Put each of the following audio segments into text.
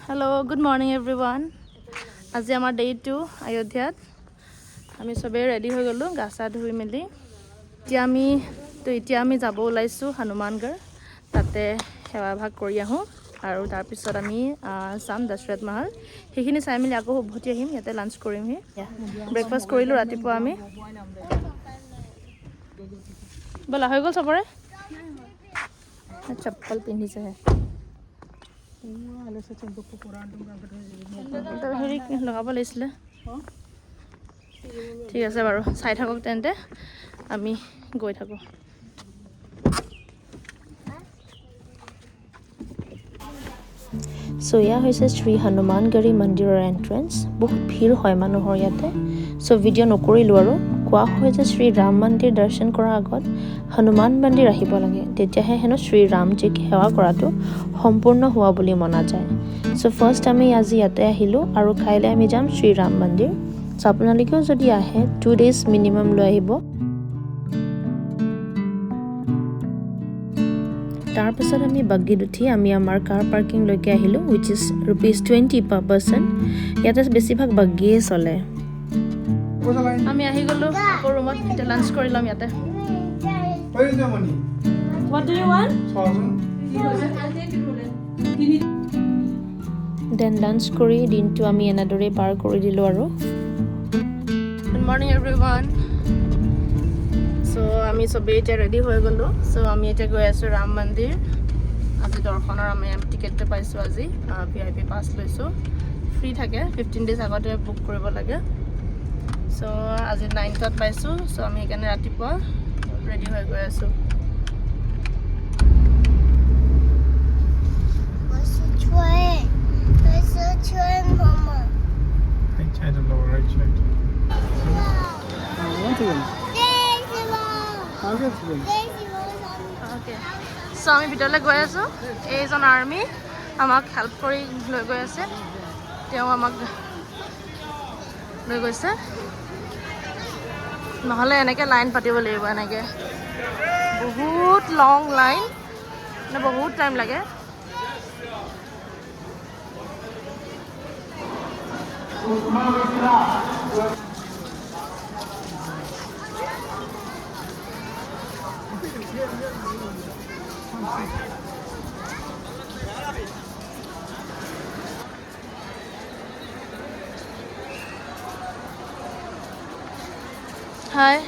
Hello good morning everyone आज आमार day 2 अयोध्यात आमी सबे रेडी हो गलो गा सा धुई मिली इतना आमी जाब ओलाइছো हनुमानगढ़ ताते सेवा भाग करि आहू आरो तार पिছত आमी साम दशरथ महल हेखिनि चाइ मिली आको उभति আহিম याते लांच करिम हि ब्रेकफास्ट करिलो रातिपुवा आमी बोला হৈ গল सबरे चप्पल पिन्धिছে है হেৰি লগাব লাগিছিলে ঠিক আছে বাৰু চাই থাকক তেন্তে আমি গৈ থাকো सो या হৈছে শ্ৰী হনুমানগড়ী মন্দিৰৰ এন্ট্ৰেন্স বহুত ভিৰ হয় মানুহৰ ইয়াতে সো ভিডিও নকৰিলো আৰু কোৱা হয় যে শ্ৰী ৰাম মন্দিৰ দৰ্শন কৰাৰ আগত হনুমান মন্দিৰ আহিব লাগে তেতিয়াহে হেনো শ্ৰী ৰামজীক সেৱা কৰাটো সম্পূৰ্ণ হোৱা বুলি মনা যায় সো ফাৰ্স্ট আমি আজি ইয়াতে আহিলো আৰু কাইলে আমি যাম শ্ৰী ৰাম মন্দিৰ সো আপোনালোকেও যদি আহে 2 days মিনিমাম লৈ আহিব तार पाছত আমি বাগিত উঠি আমি আমাৰ কাৰ পাৰ্কিং লৈকে আহিলো which is ₹20 per person ইয়াতে বেছিভাগ বাগিয়ে চলে আমি আহি গলো আকৌ ৰুমত এটা লাঞ্চ কৰিলাম ইয়াতে What do you want? Then lunch কৰি দিনটো আমি এনেদৰে পাৰ কৰি দিলো আৰু Good morning everyone So আমি সবে এটা ৰেডি হয়ে গেল সো আমি এটা গৈ আছো ৰাম মন্দিৰ আজি দৰ্শনৰ আমি টিকেটটো পাইছো আজি ভিআইপি পাস লৈছো ফ্ৰী থাকে 15 ডেজ আগতে বুক কৰিব লাগে সো আজি 9ত পাইছো সো আমি এখানে ৰাতিপুৱা ৰেডি হৈ গৈ আছো Mama. Right side and lower right side. Okay. So আমি ভিতৰলৈ গৈ আছো এইজন আৰ্মি আমাক হেল্প কৰি লৈ গৈ আছে তেওঁ আমাক লৈ গৈছে নহলে এনেকে লাইন পাতিব লাগিব এনেকে বহুত লং লাইন মানে বহুত টাইম লাগে Hi.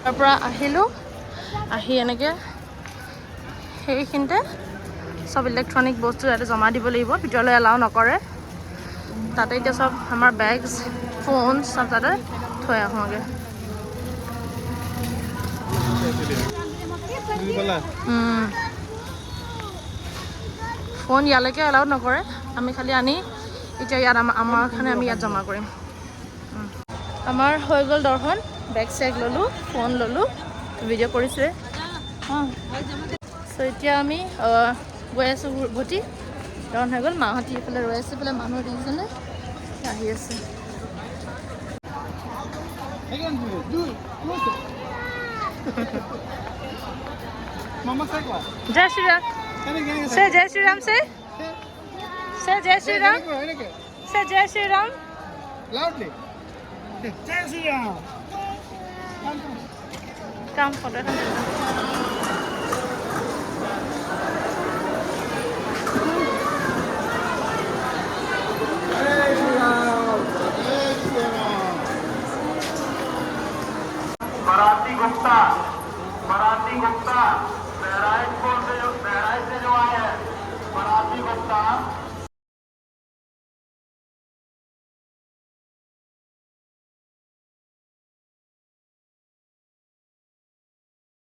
তাৰ পৰা আহিলো আহি এনেকে সেইখিনতে সব ইলেক্ট্ৰনিক বস্তু ইয়াতে জমা দিব লাগিব ভিতৰলৈ এলাও নকৰে তাতে এতিয়া সব আমাৰ বেগস ফোন সব তাতে থৈ আহোগে ফোন ইয়ালৈকে এলাও নকৰে আমি খালি আনি এতিয়া ইয়াত আমাৰ খানে আমি ইয়াত জমা কৰিম আমাৰ হৈ গল দৰ্শন বেগ চেক ললো ফোন ললো ভিডিও কৰিছে সো এতিয়া আমি গৈ আছো ভটি দৰ্শন হৈ গল মাহতি এফালে ৰৈ আছে পেলে মানুহ দিছেনে আহি আছে Mama say what? Jai Shri Ram. Say Jai Shri Ram. Say Jai Shri Ram. Say Jai Shri Ram. Loudly. Jai Shri Ram. Come for that. Marathi Gupta Bahraich से जो आए हैं मराठी गुप्ता